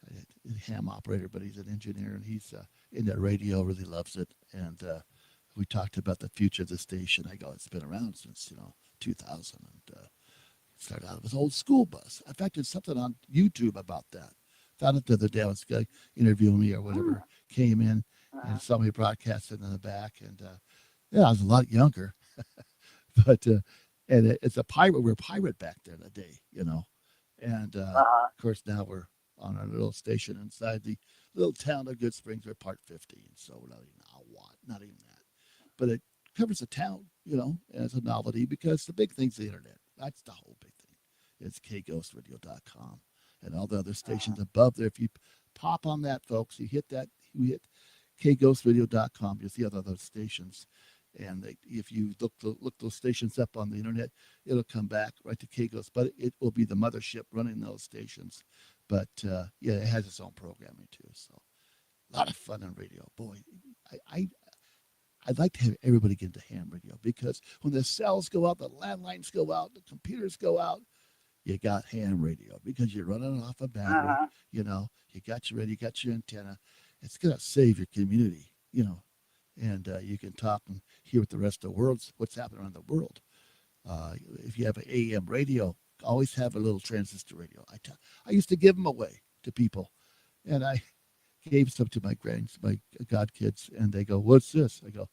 A ham operator, but he's an engineer and he's into radio, really loves it. And we talked about the future of the station. I go, it's been around since 2000, and started out with an old school bus. In fact, there's something on YouTube about that. Found it the other day. I was going to interview me or whatever. Came in and saw me broadcasting in the back, and I was a lot younger, but and it's a pirate. We're a pirate back then a day, and of course now we're on our little station inside the little town of Good Springs. We're part 50, and so we're not even that, but it covers the town, as a novelty because the big thing's the internet. That's the whole big thing. It's kghostradio.com and all the other stations above there. If you pop on that, folks, you hit kghostradio.com, you'll see other stations. And if you look those stations up on the internet, it'll come back right to KGhost, but it will be the mothership running those stations. But it has its own programming too. So a lot of fun on radio. Boy, I'd like to have everybody get into ham radio because when the cells go out, the landlines go out, the computers go out, you got ham radio because you're running off a battery. You got your radio, you got your antenna. It's gonna save your community. And you can talk and hear what the rest of the world's what's happening around the world. If you have an AM radio, always have a little transistor radio. I used to give them away to people, and I gave some to my godkids, and they go, "What's this?" I go,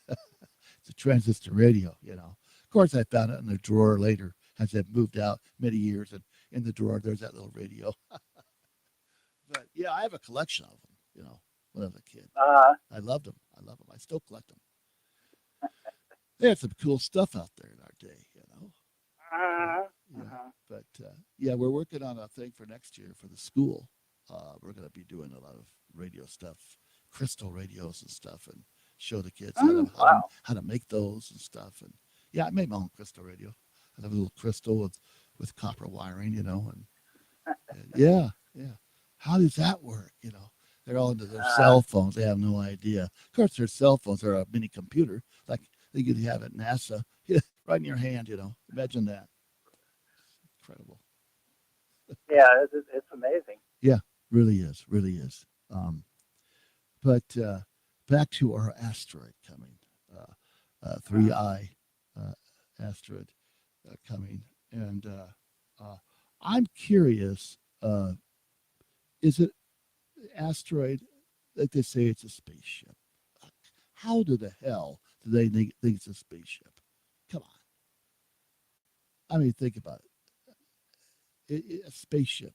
"It's a transistor radio." Of course, I found it in the drawer later as I've moved out many years, and in the drawer there's that little radio. But yeah, I have a collection of them. When I was a kid, I loved them. I still collect them. They had some cool stuff out there in our day, But we're working on a thing for next year for the school. We're going to be doing a lot of radio stuff, crystal radios and stuff, and show the kids how to make those and stuff. And I made my own crystal radio. I have a little crystal with copper wiring, and how does that work? They're all into their cell phones. They have no idea. Of course, their cell phones are a mini computer, like they could have at NASA, right in your hand. Imagine that. Incredible. Yeah, it's amazing. Yeah, really is. But back to our asteroid coming, 3I asteroid coming, and I'm curious. Is it asteroid, like they say it's a spaceship? How the hell do they think it's a spaceship? Come on. I mean, think about it. A spaceship.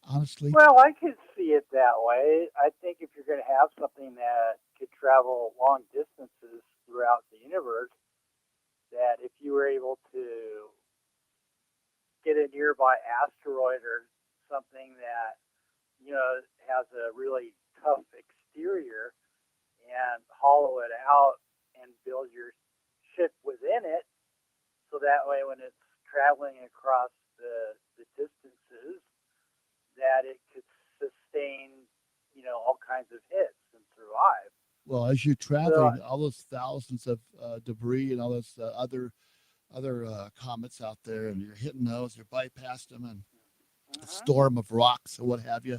Honestly. Well, I could see it that way. I think if you're going to have something that could travel long distances throughout the universe, that if you were able to get a nearby asteroid or something that has a really tough exterior and hollow it out and build your ship within it, so that way when it's traveling across the distances, that it could sustain all kinds of hits and survive. Well, as you're traveling, all those thousands of debris and all those other comets out there, and you're hitting those, you're bypassing them, and a storm of rocks or what have you,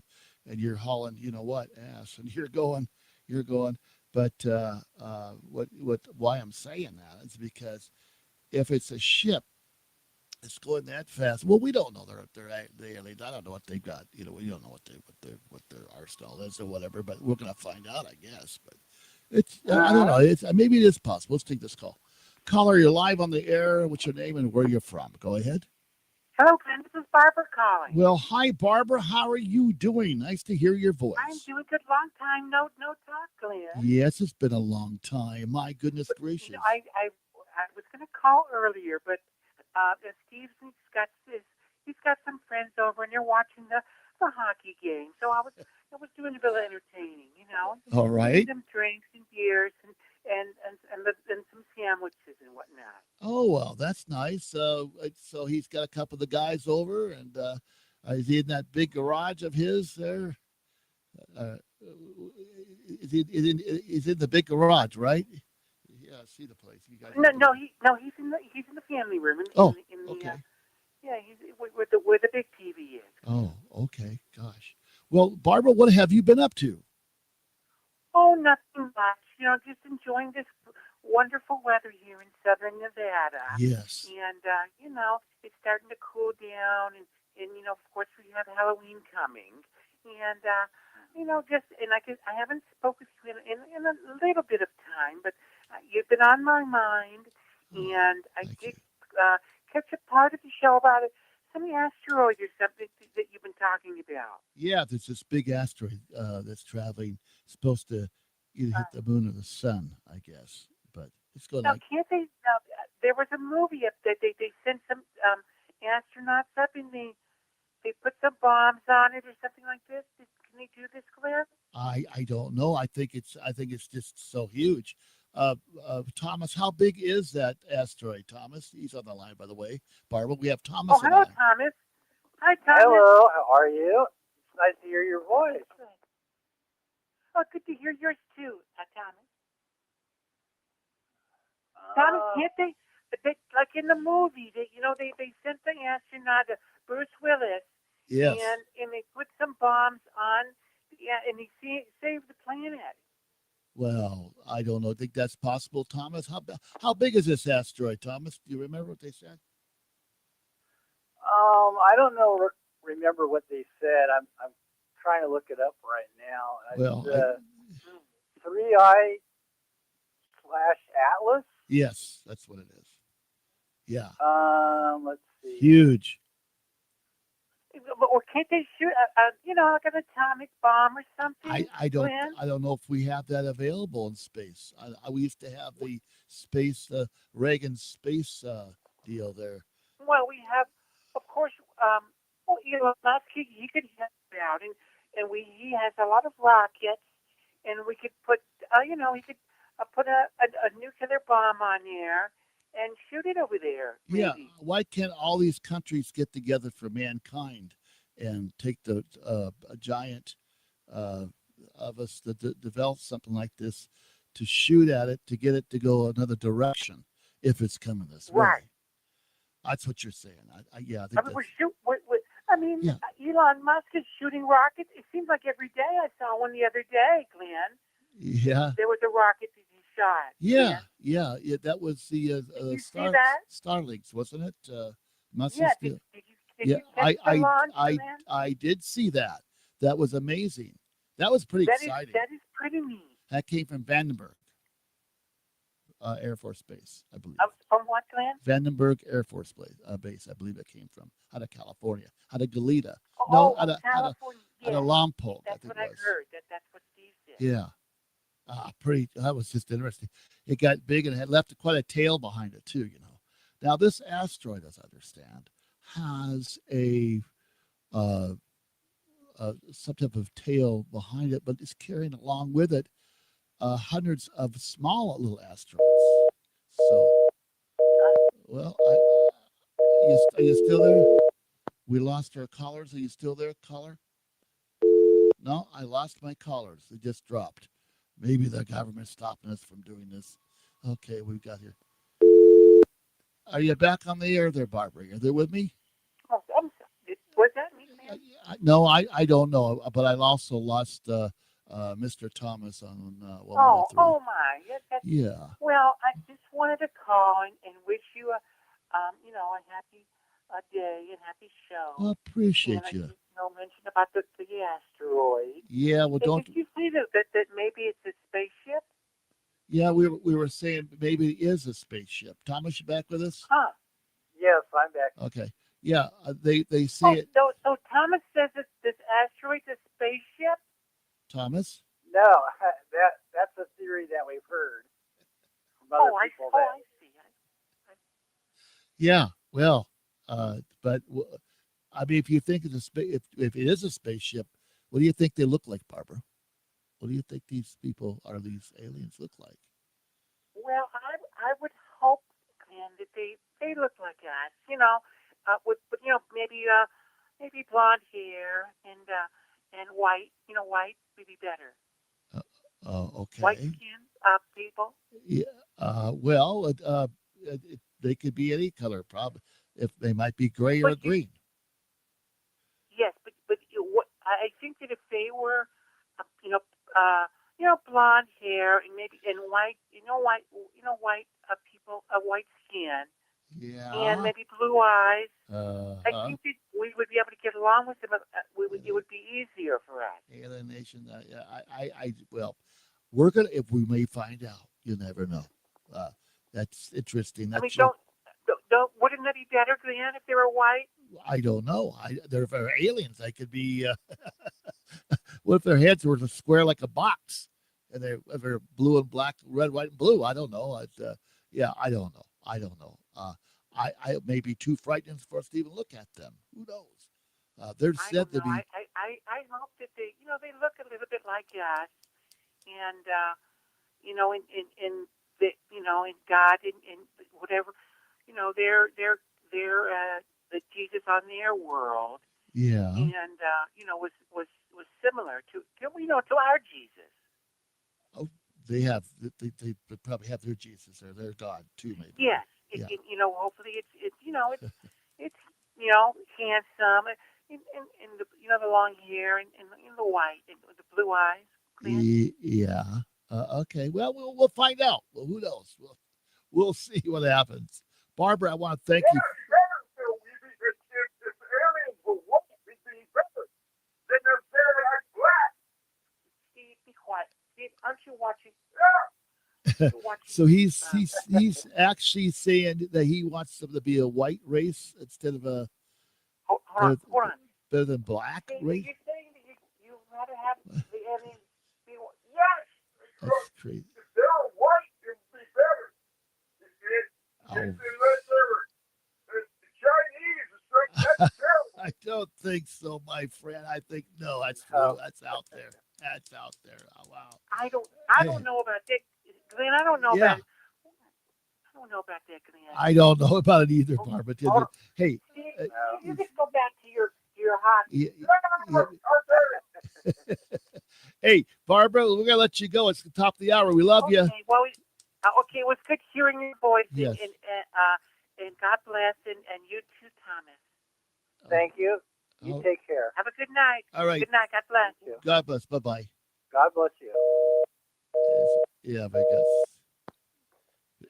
and you're hauling, you know what, ass, and you're going. But why I'm saying that is because if it's a ship that's going that fast, well, we don't know they're aliens. I don't know what they've got. You know, we don't know what their arsenal is or whatever. But we're gonna find out, I guess. But it's I don't know. It's maybe it is possible. Let's take this call. Caller, you're live on the air. What's your name and where you're from? Go ahead. Hello, Glenn. This is Barbara calling. Well, hi, Barbara. How are you doing? Nice to hear your voice. I'm doing good. Long time no talk, Glenn. Yes, it's been a long time. My goodness gracious. I was going to call earlier, but Steve's he's got some friends over and they're watching the hockey game. So I was doing a bit of entertaining, you know. All right. Some drinks and beers and some sandwiches and whatnot. Oh, well, that's nice. So he's got a couple of the guys over, and is he in that big garage of his there? Is in the big garage, right? Yeah, I see the place. You guys. He's in the family room. Okay. He's where the big TV is. Oh, okay. Gosh. Well, Barbara, what have you been up to? Oh, nothing much. You know, just enjoying this wonderful weather here in southern Nevada. Yes. And, you know, it's starting to cool down. And you know, of course, we have Halloween coming. And, you know, I haven't spoken to you in a little bit of time, but you've been on my mind. And I did catch a part of the show about it. Some asteroid or something that you've been talking about. Yeah, there's this big asteroid that's traveling, supposed to either hit the moon or the sun, I guess. But it's going to. Can't they? There was a movie up that they sent some astronauts up and they put some bombs on it or something like this. Can they do this, Claire? I don't know. I think it's just so huge. Thomas, how big is that asteroid? Thomas, he's on the line, by the way. Barbara, we have Thomas. Oh, hello, Thomas. Hi, Thomas. Hello, how are you? It's nice to hear your voice. Oh, good to hear yours too, Thomas. Thomas, can't they, like in the movie, they sent the astronaut, Bruce Willis, yes, and they put some bombs on, and he saved the planet. Well, I don't know. I think that's possible, Thomas. How big is this asteroid, Thomas? Do you remember what they said? I don't know. Remember what they said? I'm trying to look it up right now. Well, 3I/Atlas. Yes, that's what it is. Yeah. Let's see. Huge. Or can't they shoot like an atomic bomb or something? I don't know if we have that available in space. We used to have the space Reagan space deal there. Well, we have, of course. Elon Musk, he could help out, and he has a lot of rockets, and we could put he could put a nuclear bomb on there and shoot it over there. Maybe. Yeah. Why can't all these countries get together for mankind and take a giant of us that develop something like this to shoot at it, to get it to go another direction if it's coming this way? Right. That's what you're saying. I think Elon Musk is shooting rockets. It seems like every day. I saw one the other day, Glenn. Yeah. There was a rocket that he shot. Yeah. That was the Starlinks, wasn't it? Musk. Yeah. Did you catch the launch, I did see that. That was amazing. That was pretty exciting. That is pretty neat. That came from Vandenberg Air Force Base, I believe. From what, Glenn? Vandenberg Air Force Base, I believe it came from. Out of California. Out of Goleta. Out of Lompoc. That's what I heard. That's what Steve said. Yeah. That was just interesting. It got big and it had left quite a tail behind it too, you know. Now this asteroid, as I understand, has some type of tail behind it, but it's carrying along with it hundreds of small little asteroids. So, well, are you still there? We lost our callers. Are you still there, caller? No, I lost my callers. They just dropped. Maybe the government's stopping us from doing this. Okay, we've got here. Are you back on the air there, Barbara? Are you there with me? Oh, I'm sorry. Was that me, man? No, I don't know, but I also lost Mr. Thomas on Oh, 103. oh my. Yeah. Well, I just wanted to call and wish you a, a happy day and happy show. I appreciate And I you. just, mentioned about the asteroid. Yeah, well, And don't. did you say that maybe it's a spaceship? Yeah, we were saying maybe it is a spaceship. Thomas, you back with us? Huh. Yes, I'm back. Okay. Yeah, they say it. So Thomas says that this asteroid's a spaceship? Thomas? No, that's a theory that we've heard from other people. I see. Yeah. Well, but I mean, if you think it's if it is a spaceship, what do you think they look like, Barbara? What do you think these these aliens look like? Well, I would hope, Glenn, that they look like us. With maybe blonde hair and white. White would be better. Okay. White skin people. Yeah. Well, they could be any color, probably. If they might be gray or green. Yes, but what I think that if they were, blonde hair and maybe white, white people, white skin. Yeah. And maybe blue eyes. I think that we would be able to get along with them. It would be easier for us. Alienation. Well, we're gonna if we may find out. You never know. That's interesting. That's wouldn't that be better, Glenn, if they were white? I don't know. If they're aliens, they could be. What if their heads were square like a box, and they're blue and black, red, white, and blue? I don't know. I don't know. I don't know. I may be too frightened for us to even look at them. Who knows? They're said to be. I hope that they look a little bit like us, and in God and whatever, they're the Jesus on their world. Yeah. And was similar to our Jesus. Oh, they probably have their Jesus or their God too, maybe. Yes. Yeah. Hopefully it's handsome and the long hair and the white and the blue eyes. Yeah. Okay. Well, we'll find out. Well, who knows? We'll see what happens. Barbara, I want to thank you. Aren't you watching? So he's actually saying that he wants them to be a white race instead of a hold on. better than black race. You're saying that you'd rather have the aliens be yes. That's crazy. If they're white, it would be better. It's the Chinese. That's terrible. I don't think so, my friend. I think no. That's out there. That's out there. Oh, wow. I don't know about that, Glenn. I don't know about. I don't know about that, Glenn. I don't know about it either, Barbara. Hey, you just go back to your hockey. Hey, Barbara, we're gonna let you go. It's the top of the hour. We love you. Well, it was good hearing your voice. Yes. And God bless, and you too, Thomas. Thank you. You take care. Have a good night. All right. Good night. God bless you. God bless. Bye-bye. God bless you. Yeah, Vegas.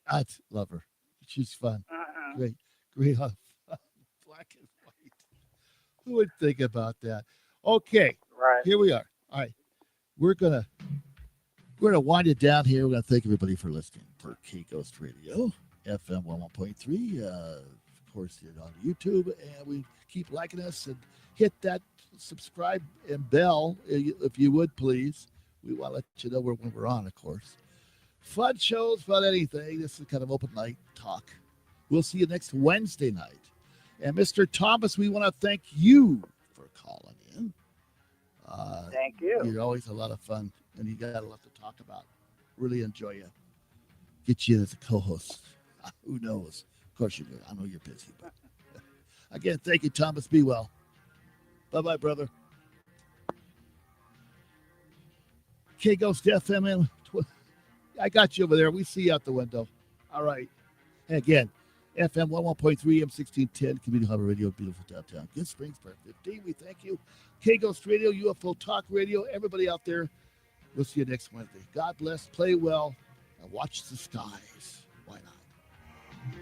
I love her. She's fun. Great on black and white. Who would think about that? Okay. Right. Here we are. All right. We're gonna wind it down here. We're gonna thank everybody for listening to K Ghost Radio, FM 101.3. Of course, you're on YouTube, and we keep liking us and hit that subscribe and bell if you would, please. We want to let you know when we're on, of course. Fun shows about anything. This is kind of open night talk. We'll see you next Wednesday night. And Mr. Thomas, we want to thank you for calling in. Thank you. You're always a lot of fun, and you got a lot to talk about. Really enjoy you. Get you as a co-host. Who knows? Of course you do. I know you're busy, but again, thank you, Thomas. Be well. Bye-bye, brother. K Ghost FM. I got you over there. We see you out the window. All right. And again, FM 11.3, M1610, Community Hub Radio, beautiful downtown. Good Springs, Park 15. We thank you. K-Ghost Radio, UFO Talk Radio, everybody out there. We'll see you next Wednesday. God bless, play well, and watch the skies. Why not?